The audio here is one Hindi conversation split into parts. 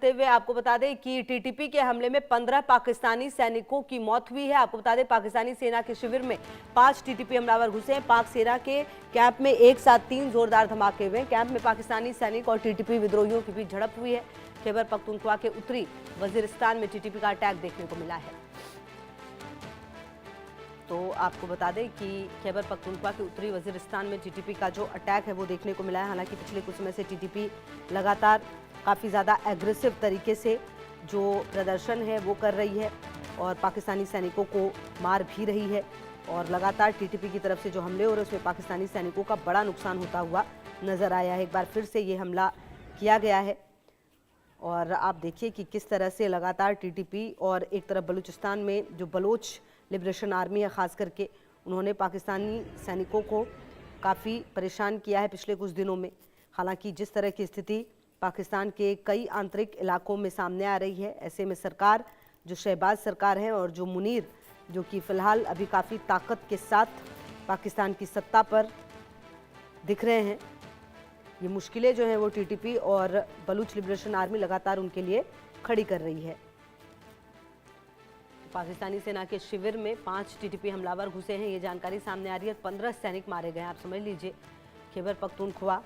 बढ़ते हुए आपको बता दें कि टीटीपी के हमले में 15 पाकिस्तानी सैनिकों की मौत हुई है। आपको बता दें पाकिस्तानी सेना के शिविर में 5 टीटीपी हमलावर घुसे हैं। पाक सेना के कैंप में एक साथ 3 जोरदार धमाके हुए। कैंप में पाकिस्तानी सैनिक और टीटीपी विद्रोहियों के बीच झड़प हुई है। खैबर पख्तूनख्वा के उत्तरी वजीरिस्तान में टीटीपी का अटैक देखने को मिला है। तो आपको बता दें कि खैबर पख्तूनख्वा के उत्तरी वजीरिस्तान में टीटीपी का जो अटैक है वो देखने को मिला है। हालांकि पिछले कुछ समय से टीटीपी लगातार काफ़ी ज़्यादा एग्रेसिव तरीके से जो प्रदर्शन है वो कर रही है और पाकिस्तानी सैनिकों को मार भी रही है और लगातार टीटीपी की तरफ से जो हमले हो रहे हैं उसमें पाकिस्तानी सैनिकों का बड़ा नुकसान होता हुआ नज़र आया है। एक बार फिर से ये हमला किया गया है और आप देखिए कि किस तरह से लगातार टीटीपी और एक तरफ बलूचिस्तान में जो बलोच लिबरेशन आर्मी है ख़ास करके उन्होंने पाकिस्तानी सैनिकों को काफ़ी परेशान किया है पिछले कुछ दिनों में। हालांकि जिस तरह की स्थिति पाकिस्तान के कई आंतरिक इलाकों में सामने आ रही है, ऐसे में सरकार जो शहबाज सरकार है और जो मुनीर जो कि फ़िलहाल अभी काफ़ी ताकत के साथ पाकिस्तान की सत्ता पर दिख रहे हैं, ये मुश्किलें जो हैं वो टीटीपी और बलूच लिबरेशन आर्मी लगातार उनके लिए खड़ी कर रही है। पाकिस्तानी सेना के शिविर में 5 टीटीपी हमलावर घुसे हैं, ये जानकारी सामने आ रही है। 15 सैनिक मारे गए हैं। आप समझ लीजिए खैबर पख्तूनख्वा,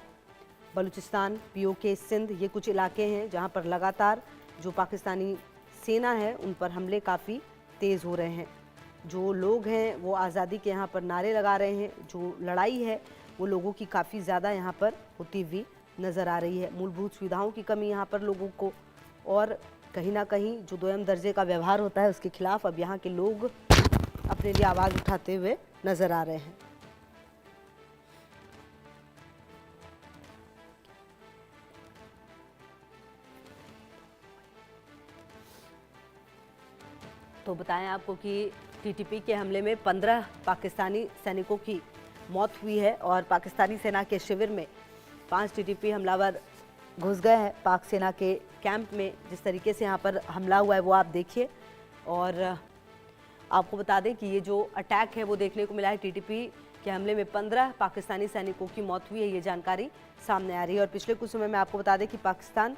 बलूचिस्तान, पीओके, सिंध, ये कुछ इलाके हैं जहां पर लगातार जो पाकिस्तानी सेना है उन पर हमले काफ़ी तेज़ हो रहे हैं। जो लोग हैं वो आज़ादी के यहाँ पर नारे लगा रहे हैं। जो लड़ाई है वो लोगों की काफ़ी ज़्यादा यहाँ पर होती हुई नज़र आ रही है। मूलभूत सुविधाओं की कमी यहाँ पर लोगों को और कहीं ना कहीं जो दोयम दर्जे का व्यवहार होता है उसके खिलाफ अब यहाँ के लोग अपने लिए आवाज़ उठाते हुए नजर आ रहे हैं। तो बताएं आपको कि टीटीपी के हमले में 15 पाकिस्तानी सैनिकों की मौत हुई है और पाकिस्तानी सेना के शिविर में 5 टीटीपी हमलावर घुस गए हैं। पाक सेना के कैंप में जिस तरीके से यहाँ पर हमला हुआ है वो आप देखिए और आपको बता दें कि ये जो अटैक है वो देखने को मिला है। टीटीपी के हमले में 15 पाकिस्तानी सैनिकों की मौत हुई है, ये जानकारी सामने आ रही है। और पिछले कुछ समय में आपको बता दें कि पाकिस्तान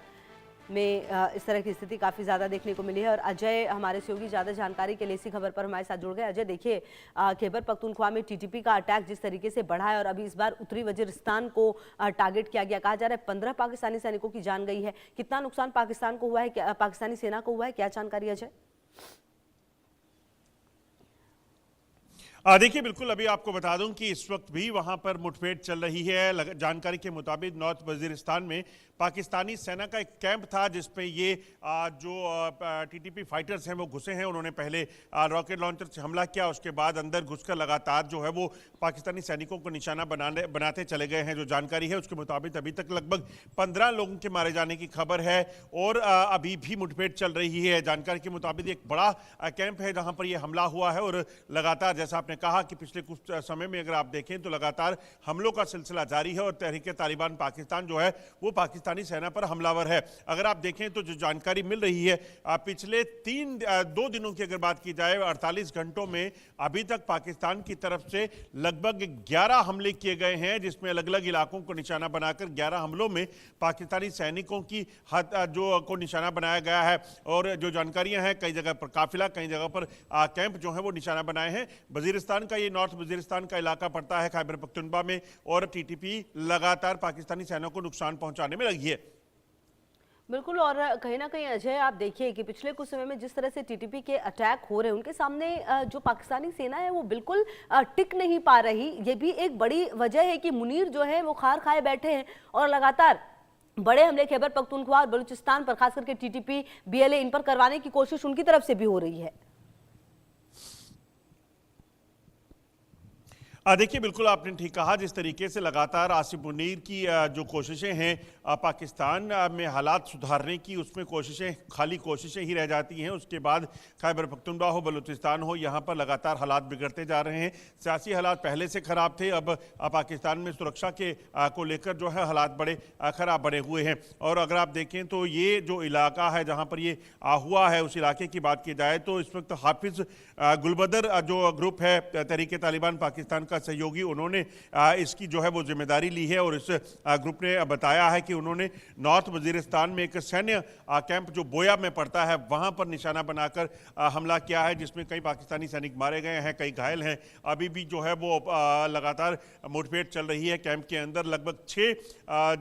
में इस तरह की स्थिति काफ़ी ज़्यादा देखने को मिली है। और अजय हमारे सहयोगी ज़्यादा जानकारी के लिए इसी खबर पर हमारे साथ जुड़ गए। अजय देखिए खैबर पख्तूनख्वा में टीटीपी का अटैक जिस तरीके से बढ़ा है और अभी इस बार उत्तरी वजीरिस्तान को टारगेट किया गया, कहा जा रहा है 15 पाकिस्तानी सैनिकों की जान गई है। कितना नुकसान पाकिस्तान को हुआ है, पाकिस्तानी सेना को हुआ है, क्या जानकारी अजय? देखिए बिल्कुल, अभी आपको बता दूं कि इस वक्त भी वहां पर मुठभेड़ चल रही है। जानकारी के मुताबिक नॉर्थ वजीरिस्तान में पाकिस्तानी सेना का एक कैंप था जिसपे ये जो टीटीपी फाइटर्स हैं वो घुसे हैं। उन्होंने पहले रॉकेट लॉन्चर से हमला किया, उसके बाद अंदर घुसकर लगातार जो है वो पाकिस्तानी सैनिकों को निशाना बनाते चले गए हैं। जो जानकारी है उसके मुताबिक अभी तक लगभग 15 लोगों के मारे जाने की खबर है और अभी भी मुठभेड़ चल रही है। जानकारी के मुताबिक एक बड़ा कैंप है जहाँ पर यह हमला हुआ है और लगातार जैसा आपने कहा कि पिछले कुछ समय में अगर आप देखें तो लगातार हमलों का सिलसिला जारी है और तहरीके तालिबान पाकिस्तान जो है वो पाकिस्तानी सेना पर हमलावर है। अगर आप देखें तो जो जानकारी मिल रही है पिछले 2 दिनों की अगर बात की जाए 48 घंटों में अभी तक पाकिस्तान की तरफ से लगभग 11 हमले किए गए हैं, जिसमें अलग अलग इलाकों को निशाना बनाकर 11 हमलों में पाकिस्तानी सैनिकों की जो को निशाना बनाया गया है। और जो जानकारियां हैं कई जगह पर काफिला, कई जगह पर कैंप जो है वो निशाना बनाए हैं। वजीरिस्तान का ये नॉर्थ वजीरिस्तान का इलाका पड़ता है खैबर पख्तूनख्वा में और टीटीपी लगातार पाकिस्तानी सेना को नुकसान पहुंचाने में लगी है। बिल्कुल, और कहीं ना कहीं अजय आप देखिए कि पिछले कुछ समय में जिस तरह से टीटीपी के अटैक हो रहे हैं उनके सामने जो पाकिस्तानी सेना है वो बिल्कुल टिक नहीं पा रही। ये भी एक बड़ी वजह है कि मुनीर जो है वो खार खाए बैठे हैं और लगातार बड़े हमले खैबर पख्तूनख्वा और बलूचिस्तान पर खास करके टीटीपी, बीएलए इन पर करवाने की कोशिश उनकी तरफ से भी हो रही है। देखिए बिल्कुल आपने ठीक कहा, जिस तरीके से लगातार आसिफ मुनीर की जो कोशिशें हैं पाकिस्तान में हालात सुधारने की, उसमें कोशिशें खाली कोशिशें ही रह जाती हैं। उसके बाद खैबर पख्तूनख्वा हो, बलूचिस्तान हो, यहाँ पर लगातार हालात बिगड़ते जा रहे हैं। सियासी हालात पहले से ख़राब थे, अब पाकिस्तान में सुरक्षा के को लेकर जो है हालात बड़े ख़राब बने हुए हैं। और अगर आप देखें तो ये जो इलाका है जहाँ पर ये हुआ है उस इलाके की बात की जाए तो इस वक्त हाफिज़ गुलबदर जो ग्रुप है तहरीक तालिबान पाकिस्तान का सहयोगी, उन्होंने इसकी जो है वो जिम्मेदारी ली है और इस ग्रुप ने बताया है कि उन्होंने नॉर्थ वजीरिस्तान में एक सैन्य कैंप जो बोया में पड़ता है वहां पर निशाना बनाकर हमला किया है, जिसमें कई पाकिस्तानी सैनिक मारे गए हैं, कई घायल हैं। अभी भी जो है वो लगातार मुठभेड़ चल रही है कैंप के अंदर। लगभग 6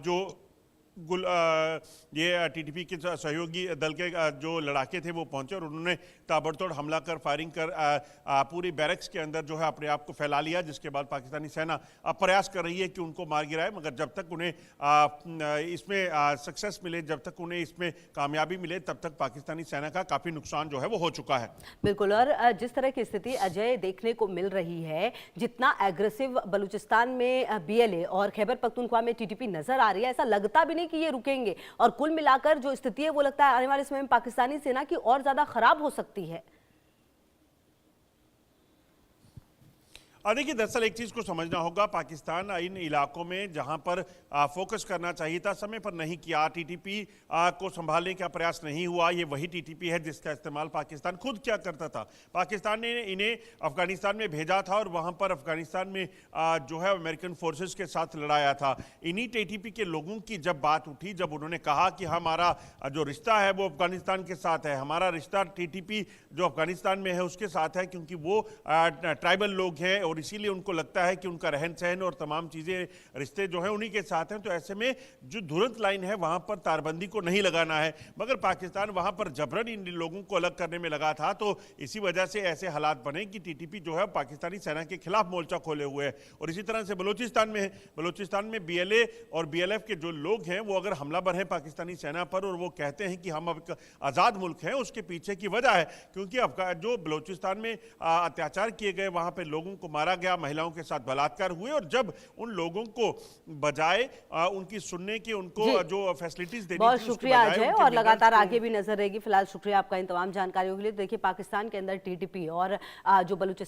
जो ये टीटीपी के सहयोगी दल के जो लड़ाके थे वो पहुंचे और उन्होंने ताबड़तोड़ हमला कर फायरिंग कर पूरी बैरक्स के अंदर जो है अपने आप को फैला लिया, जिसके बाद पाकिस्तानी सेना अब प्रयास कर रही है कि उनको मार गिराए, मगर जब तक उन्हें इसमें सक्सेस मिले, जब तक उन्हें इसमें कामयाबी मिले, तब तक पाकिस्तानी सेना का काफ़ी नुकसान जो है वो हो चुका है। बिल्कुल, और जिस तरह की स्थिति अजय देखने को मिल रही है, जितना एग्रेसिव बलूचिस्तान में बीएलए और खैबर पख्तूनख्वा में टीटीपी नजर आ रही है, ऐसा लगता भी नहीं कि ये रुकेंगे। और कुल मिलाकर जो स्थिति है वो लगता है आने वाले समय में पाकिस्तानी सेना की और ज्यादा खराब हो सकती है। देखिए, दरअसल एक चीज़ को समझना होगा, पाकिस्तान इन इलाकों में जहां पर फोकस करना चाहिए था समय पर नहीं किया। टीटीपी को संभालने का प्रयास नहीं हुआ। ये वही टीटीपी है जिसका इस्तेमाल पाकिस्तान खुद क्या करता था। पाकिस्तान ने इन्हें अफगानिस्तान में भेजा था और वहां पर अफगानिस्तान में जो है अमेरिकन फोर्सेस के साथ लड़ाया था। इन्हीं टीटीपी के लोगों की जब बात उठी, जब उन्होंने कहा कि हमारा जो रिश्ता है वो अफगानिस्तान के साथ है, हमारा रिश्ता टीटीपी जो अफगानिस्तान में है उसके साथ है, क्योंकि वो ट्राइबल लोग हैं और इसीलिए उनको लगता है कि उनका रहन सहन और तमाम चीज़ें, रिश्ते जो हैं उन्हीं के साथ हैं। तो ऐसे में जो धुरंत लाइन है वहाँ पर तारबंदी को नहीं लगाना है, मगर पाकिस्तान वहाँ पर जबरन इन लोगों को अलग करने में लगा था। तो इसी वजह से ऐसे हालात बने कि टीटीपी जो है पाकिस्तानी सेना के खिलाफ मोर्चा खोले हुए है। और इसी तरह से बलूचिस्तान में है, बलूचिस्तान में बीएलए और बीएलएफ के जो लोग हैं वो अगर हमलावर हैं पाकिस्तानी सेना पर और वो कहते हैं कि हम अब एक आज़ाद मुल्क हैं, उसके पीछे की वजह है क्योंकि जो बलूचिस्तान में अत्याचार किए गए, वहाँ पर लोगों को मारा गया, महिलाओं के साथ बलात्कार हुए, और जब उन लोगों को बजाय उनकी सुनने की, उनको जो फैसिलिटीज देनी थी, बहुत शुक्रिया अजय, और लगातार आगे भी नजर रहेगी। फिलहाल शुक्रिया आपका इन तमाम जानकारियों के लिए। देखिए, पाकिस्तान के अंदर टीटीपी और जो बलूचिस्तान